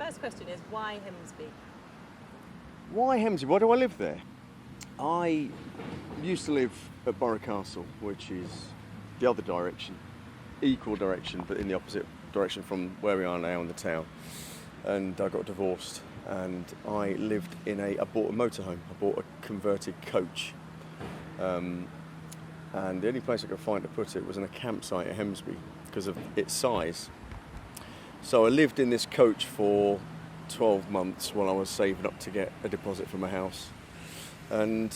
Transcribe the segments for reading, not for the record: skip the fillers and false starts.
first question is, why Hemsby? Why Hemsby? Why do I live there? I used to live at Borough Castle, which is the other direction, equal direction, but in the opposite direction from where we are now in the town. And I got divorced, and I bought a motorhome. I bought a converted coach. And the only place I could find to put it was in a campsite at Hemsby because of its size. So I lived in this coach for 12 months while I was saving up to get a deposit from a house. And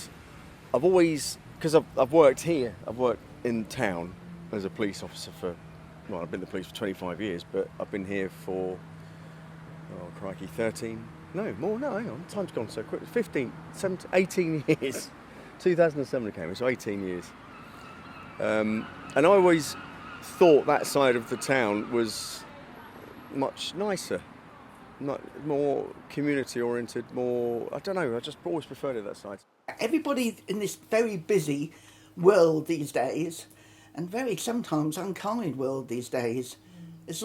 I've always, because I've worked here, I've worked in town as a police officer I've been in the police for 25 years, but I've been here for, 13, no, more, no, hang on, time's gone so quick, 15, 17, 18 years. 2007 I came in, so 18 years. And I always thought that side of the town was much nicer, more community-oriented, more, I don't know, I just always preferred it that side. Everybody in this very busy world these days, and very sometimes unkind world these days, is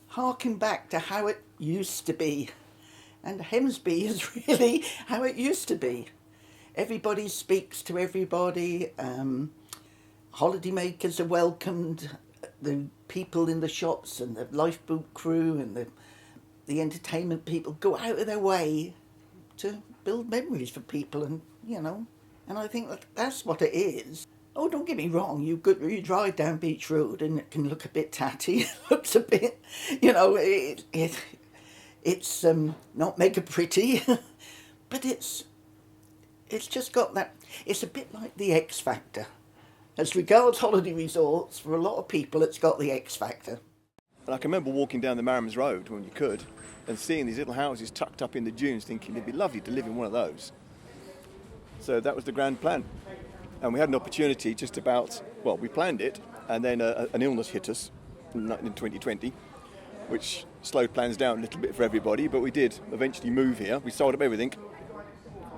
harking back to how it used to be. And Hemsby is really how it used to be. Everybody speaks to everybody, holidaymakers are welcomed, the people in the shops and the lifeboat crew and the entertainment people go out of their way to build memories for people, and I think that's what it is. Oh, don't get me wrong, you drive down Beach Road and it can look a bit tatty, it looks a bit, it's not mega pretty, but it's just got that, it's a bit like the X Factor. As regards holiday resorts, for a lot of people it's got the X Factor. And I can remember walking down the Marams Road when you could and seeing these little houses tucked up in the dunes, thinking it'd be lovely to live in one of those. So that was the grand plan. And we had an opportunity we planned it, and then an illness hit us in 2020, which slowed plans down a little bit for everybody, but we did eventually move here. We sold up everything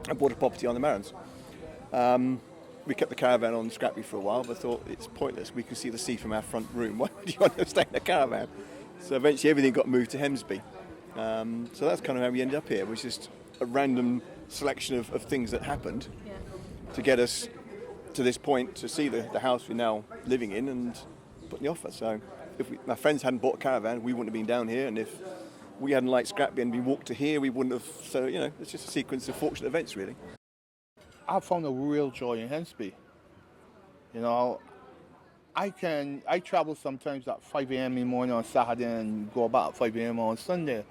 and bought a property on the Marams. We kept the caravan on Scrappy for a while, but thought it's pointless. We can see the sea from our front room. Why would you want to stay in a caravan? So eventually everything got moved to Hemsby. So that's kind of how we ended up here. It was just a random selection of things that happened to get us to this point, to see the house we're now living in and put in the offer. So if my friends hadn't bought a caravan, we wouldn't have been down here, and if we hadn't liked Scrappy and we walked to here, we wouldn't have. So, it's just a sequence of fortunate events, really. I found a real joy in Hemsby. I travel sometimes at 5 a.m. in the morning on Saturday and go back at 5 a.m. on Sunday.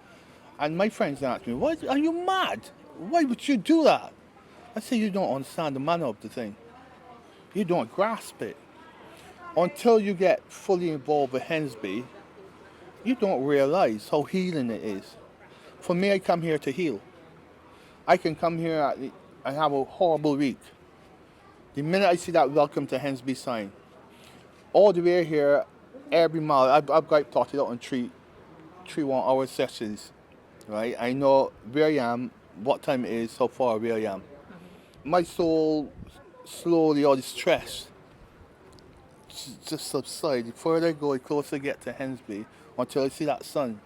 And my friends ask me, "What? Are you mad? Why would you do that?" I say, "You don't understand the manner of the thing. You don't grasp it. Until you get fully involved with Hemsby, you don't realise how healing it is. For me, I come here to heal. I can come here and have a horrible week. The minute I see that welcome to Hemsby sign, all the way here, every mile, I've got plotted out on three 1-hour sessions, right? I know where I am, what time it is, how far away I am. My soul slowly, all the stress just subside. The further I go, the closer I get to Hemsby until I see that sun,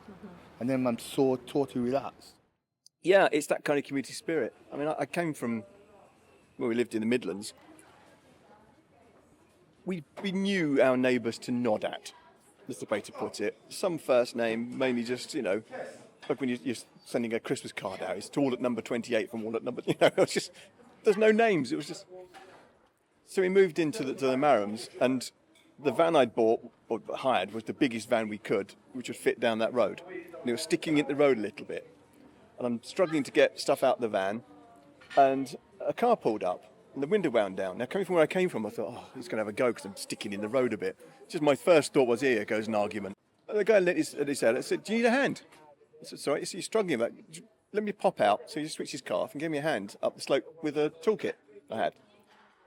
and then I'm so totally relaxed. Yeah, it's that kind of community spirit. I mean, I came from where we lived in the Midlands. We knew our neighbours to nod at. That's the way to put it. Some first name, mainly just, like when you're sending a Christmas card out, it's to all at number 28 from all at number, it's just, there's no names. It was just. So we moved into the Marams, and the van I'd bought or hired was the biggest van we could, which would fit down that road. And it was sticking in the road a little bit. And I'm struggling to get stuff out of the van, and a car pulled up, and the window wound down. Now, coming from where I came from, I thought, he's going to have a go because I'm sticking in the road a bit. Just my first thought was, here goes an argument. And the guy let his head. I said, "Do you need a hand?" I said, "Sorry, you're struggling with that. Let me pop out." So he just switched his car off and gave me a hand up the slope with a toolkit I had.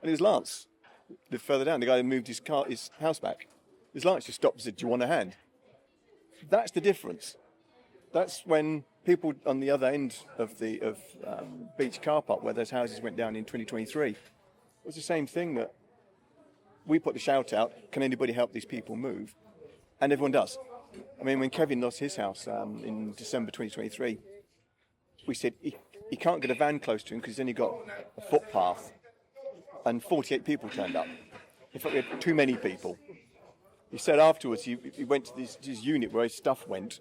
And it was Lance. Lived further down. The guy who moved his house back. His Lance just stopped and said, "Do you want a hand?" That's the difference. That's when people on the other end of the beach car park where those houses went down in 2023, it was the same thing, that we put the shout out, "Can anybody help these people move?" And everyone does. I mean, when Kevin lost his house in December 2023, we said he can't get a van close to him because he's only got a footpath, and 48 people turned up. In fact, we had too many people. He said afterwards he went to his unit where his stuff went,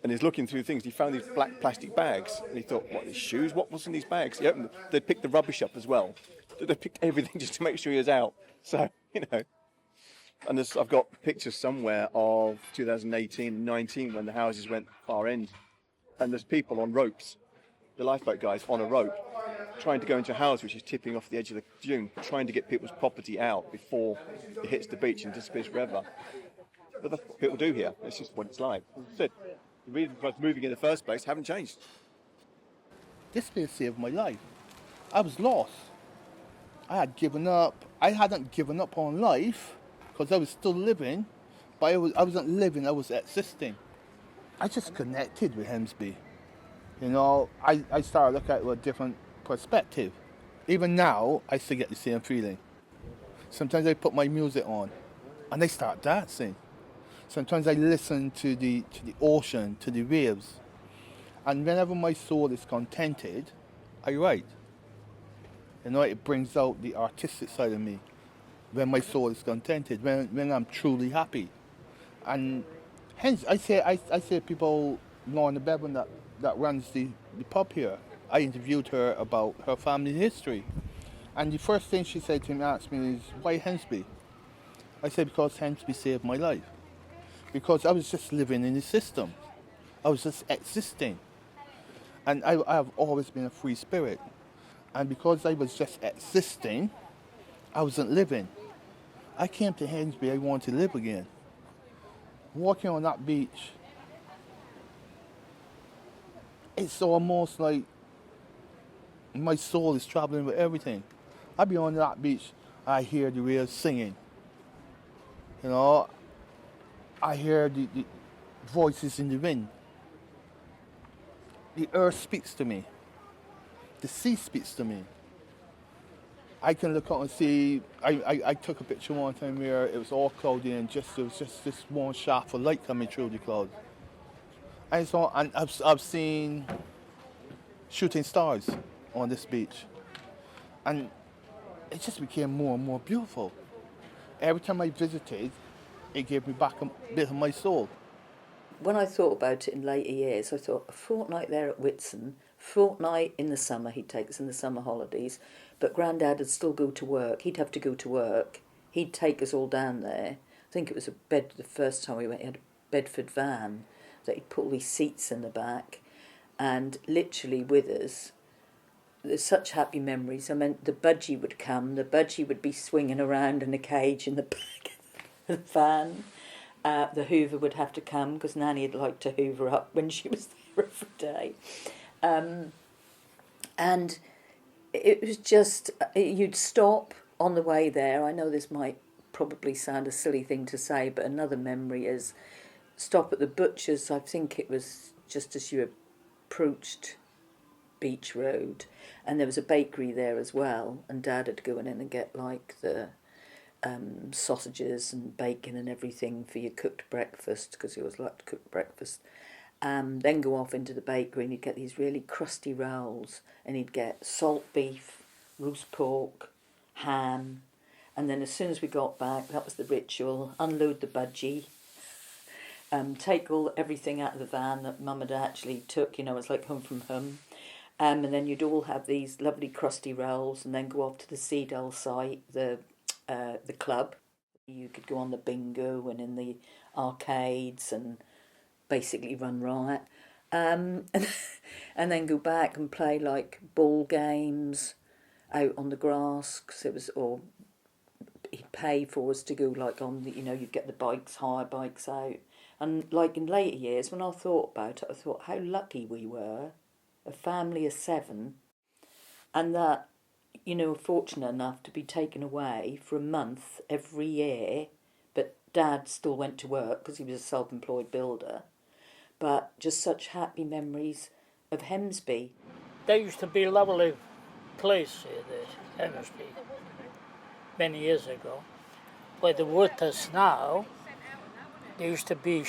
and he's looking through things. He found these black plastic bags, and he thought, "What, these shoes? What was in these bags?" He opened them. They picked the rubbish up as well. They picked everything just to make sure he was out. So, you know. And I've got pictures somewhere of 2018, 19 when the houses went far end, and there's people on ropes, the lifeboat guys on a rope, trying to go into a house which is tipping off the edge of the dune, trying to get people's property out before it hits the beach and disappears forever. But that's what people do here. It's just what it's like. The reason for us moving in the first place haven't changed. This place saved my life. I was lost. I had given up. I hadn't given up on life because I was still living, but I wasn't living, I was existing. I just connected with Hemsby. You know, I started looking at it with a different perspective. Even now, I still get the same feeling. Sometimes I put my music on and I start dancing. Sometimes I listen to the ocean, to the waves. And whenever my soul is contented, I write. You know, it brings out the artistic side of me when my soul is contented, when I'm truly happy. And hence, I say people, Lorna Bevan that runs the pub here, I interviewed her about her family history. And the first thing she said to me, asked me is, why Hemsby? I said, because Hemsby saved my life. Because I was just living in the system. I was just existing. And I have always been a free spirit. And because I was just existing, I wasn't living. I came to Hemsby, I wanted to live again. Walking on that beach, it's almost like my soul is traveling with everything. I be on that beach, I hear the waves singing. You know, I hear the voices in the wind. The earth speaks to me. The sea speaks to me. I can look out and see, I took a picture one time where it was all cloudy and there was just this one shaft of light coming through the clouds. And I've seen shooting stars on this beach. And it just became more and more beautiful. Every time I visited, it gave me back a bit of my soul. When I thought about it in later years, I thought a fortnight there at Whitsun, fortnight in the summer, he'd take us in the summer holidays, but Grandad would still go to work. He'd have to go to work. He'd take us all down there. I think it was the first time we went, he had a Bedford van that he'd put all these seats in the back, and literally with us, there's such happy memories. I mean, the budgie would come, the budgie would be swinging around in a cage in the back of the van. The Hoover would have to come because Nanny had liked to hoover up when she was there every day. And it was just, you'd stop on the way there. I know this might probably sound a silly thing to say, but another memory is stop at the butcher's. I think it was just as you approached Beach Road, and there was a bakery there as well, and Dad had to go in and get like the sausages and bacon and everything for your cooked breakfast, because he always liked to cook breakfast. Then go off into the bakery and he'd get these really crusty rolls, and he'd get salt beef, roast pork, ham, and then as soon as we got back, that was the ritual, unload the budgie, take everything out of the van that Mum had actually took, you know, it's like home from home. And then you'd all have these lovely crusty rolls, and then go off to the Seedale site, the club. You could go on the bingo and in the arcades and basically run riot. And then go back and play like ball games out on the grass, because it was, or he'd pay for us to go like on the, you know, you'd get the bikes, hire bikes out. And like in later years, when I thought about it, I thought how lucky we were, a family of 7, and that, you know, fortunate enough to be taken away for a month every year, but Dad still went to work because he was a self-employed builder. But just such happy memories of Hemsby. There used to be a lovely place here, Hemsby, many years ago. Where the waters now, there used to be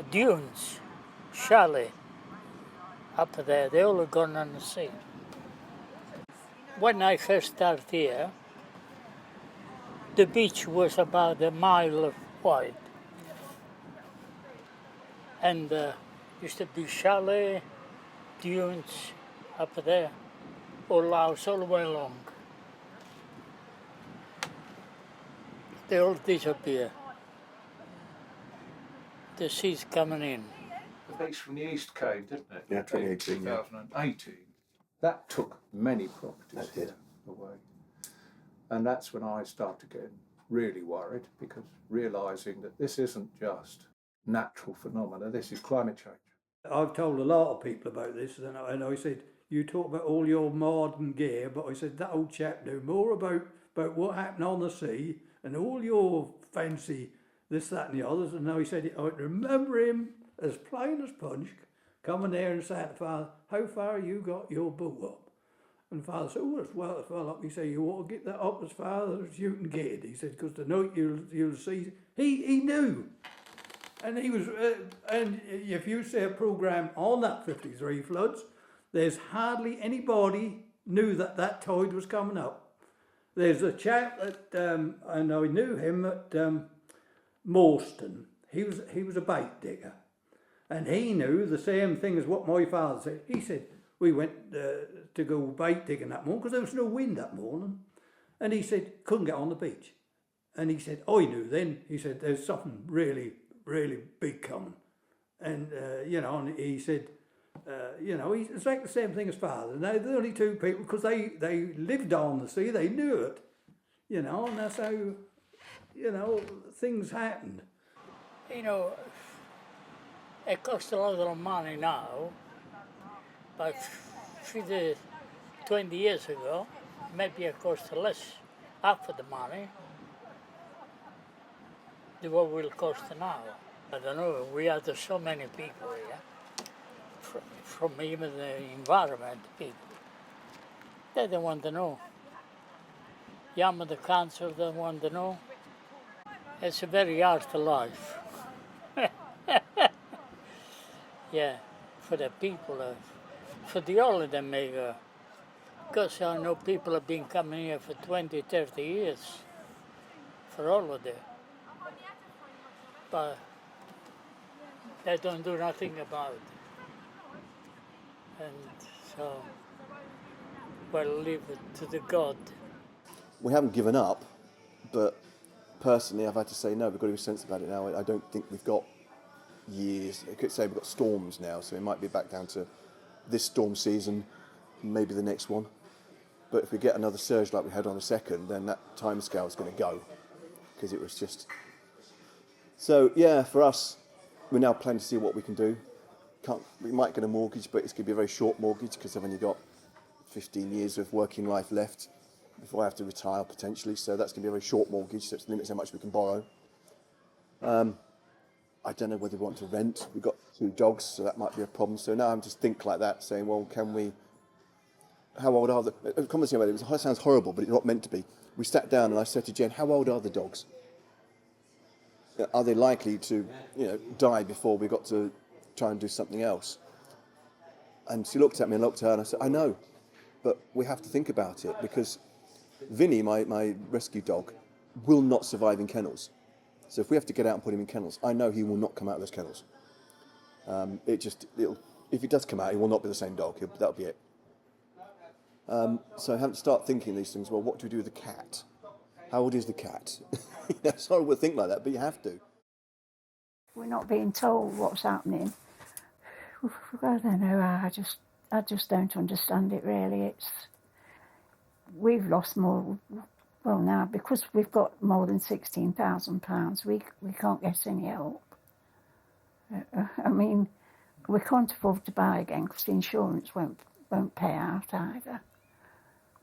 dunes, chalet up there. They all gone on the sea. When I first started here, the beach was about a mile wide, and used to be chalet, dunes up there, all house all the way along. They all disappear. The sea's coming in. The beach from the East came, didn't it? Yeah, 2018, yeah. 2018. That took many properties That did. away. And that's when I started getting really worried, because realising that this isn't just natural phenomena, this is climate change. I've told a lot of people about this, and I said, you talk about all your modern gear, but I said, that old chap knew more about what happened on the sea and all your fancy this, that and the others. And now he said, I remember him as plain as punch, coming there and saying to Father, how far you got your boat up? And Father said, oh, it's well up. He said, you ought to get that up as far as you can get it. He said, because the night you'll see. He knew. And he was, and if you say a programme on that 53 floods, there's hardly anybody knew that tide was coming up. There's a chap and I knew him at Morston. He was a bait digger, and he knew the same thing as what my father said. He said we went to go bait digging that morning because there was no wind that morning, and he said couldn't get on the beach, and he said I knew then. He said there's something really big coming, and and he said. It's like the same thing as Father. Now, the only two people, because they lived on the sea, they knew it, and that's how, things happened. It costs a lot of money now, but 20 years ago, maybe it cost less, half of the money, than what will cost now. I don't know, we had so many people here. From even the environment people. They don't want to know. Yama the council don't want to know. It's a very hard life. Yeah, for the people, for the holiday maker. Because I know people have been coming here for 20, 30 years for holiday. But they don't do nothing about it. And so, we'll leave it to the God. We haven't given up, but personally I've had to say no, we've got to be sensible about it now. I don't think we've got years. I could say we've got storms now, so it might be back down to this storm season, maybe the next one. But if we get another surge like we had on the second, then that time scale is going to go, because it was just... So yeah, for us, we're now planning to see what we can do. We might get a mortgage, but it's going to be a very short mortgage because I've only got 15 years of working life left before I have to retire potentially. So that's going to be a very short mortgage, so it limits how much we can borrow. I don't know whether we want to rent. We've got 2 dogs, so that might be a problem. So now I'm just think like that, saying, well, how old are the conversation about it sounds horrible, but it's not meant to be. We sat down and I said to Jen, how old are the dogs? Are they likely to, die before we got to try and do something else? And she looked at me and looked at her and I said, I know, but we have to think about it, because Vinny, my rescue dog, will not survive in kennels. So if we have to get out and put him in kennels, I know he will not come out of those kennels. If he does come out, he will not be the same dog. That'll be it. So I have to start thinking these things. Well, what do we do with the cat? How old is the cat? It's horrible to think like that, but you have to. We're not being told what's happening. I don't know. I just don't understand it really. We've lost more. Well, now because we've got more than £16,000, we can't get any help. I mean, we can't afford to buy again because the insurance won't pay out either.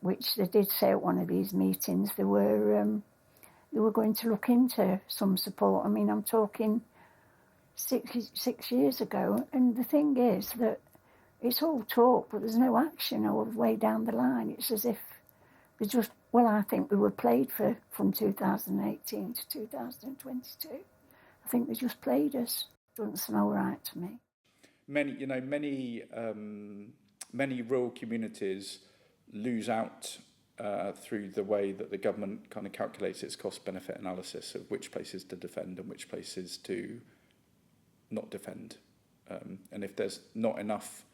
Which they did say at one of these meetings they were going to look into some support. I mean, I'm talking 6 years ago, and the thing is that it's all talk, but there's no action all the way down the line. It's as if they just, I think we were played from 2018 to 2022. I think they just played us. Doesn't smell right to me. Many rural communities lose out through the way that the government kind of calculates its cost-benefit analysis of which places to defend and which places to not defend. And if there's not enough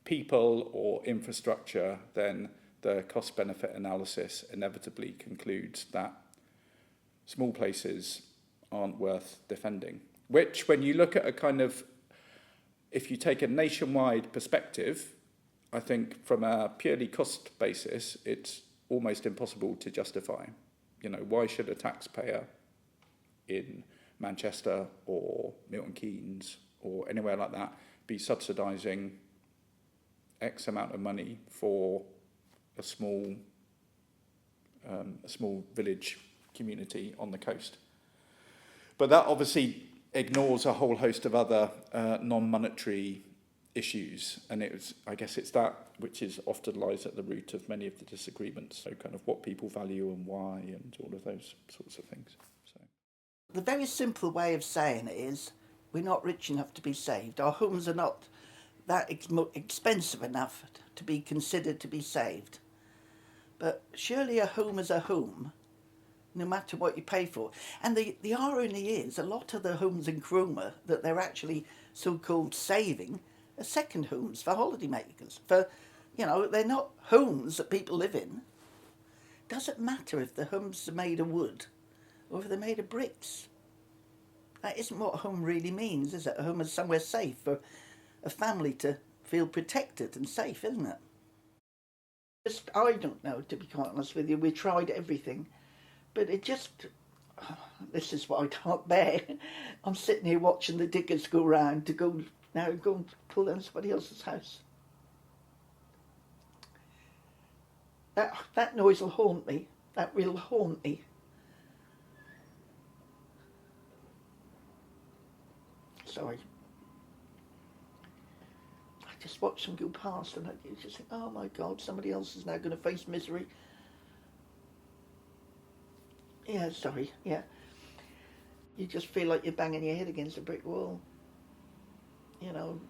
people or infrastructure, then the cost-benefit analysis inevitably concludes that small places aren't worth defending. Which, when you look at a kind of, if you take a nationwide perspective, I think from a purely cost basis, it's almost impossible to justify. You know, why should a taxpayer in Manchester or Milton Keynes or anywhere like that be subsidising X amount of money for a small village community on the coast? But that obviously ignores a whole host of other non-monetary issues, and I guess it's that which is often lies at the root of many of the disagreements. So kind of what people value and why, and all of those sorts of things. So the very simple way of saying it is, we're not rich enough to be saved. Our homes are not that expensive enough to be considered to be saved. But surely a home is a home, no matter what you pay for. And the irony is, a lot of the homes in Cromer that they're actually so-called saving are second homes for holidaymakers. They're not homes that people live in. Doesn't matter if the homes are made of wood or if they're made of bricks. That isn't what a home really means, is it? A home is somewhere safe for a family to feel protected and safe, isn't it? I don't know, to be quite honest with you. We tried everything, but this is what I can't bear. I'm sitting here watching the diggers go round to go and pull down somebody else's house. That noise will haunt me. That will haunt me. Sorry. I just watch them go past and I just think, oh my God, somebody else is now going to face misery. Yeah, sorry, yeah. You just feel like you're banging your head against a brick wall. You know,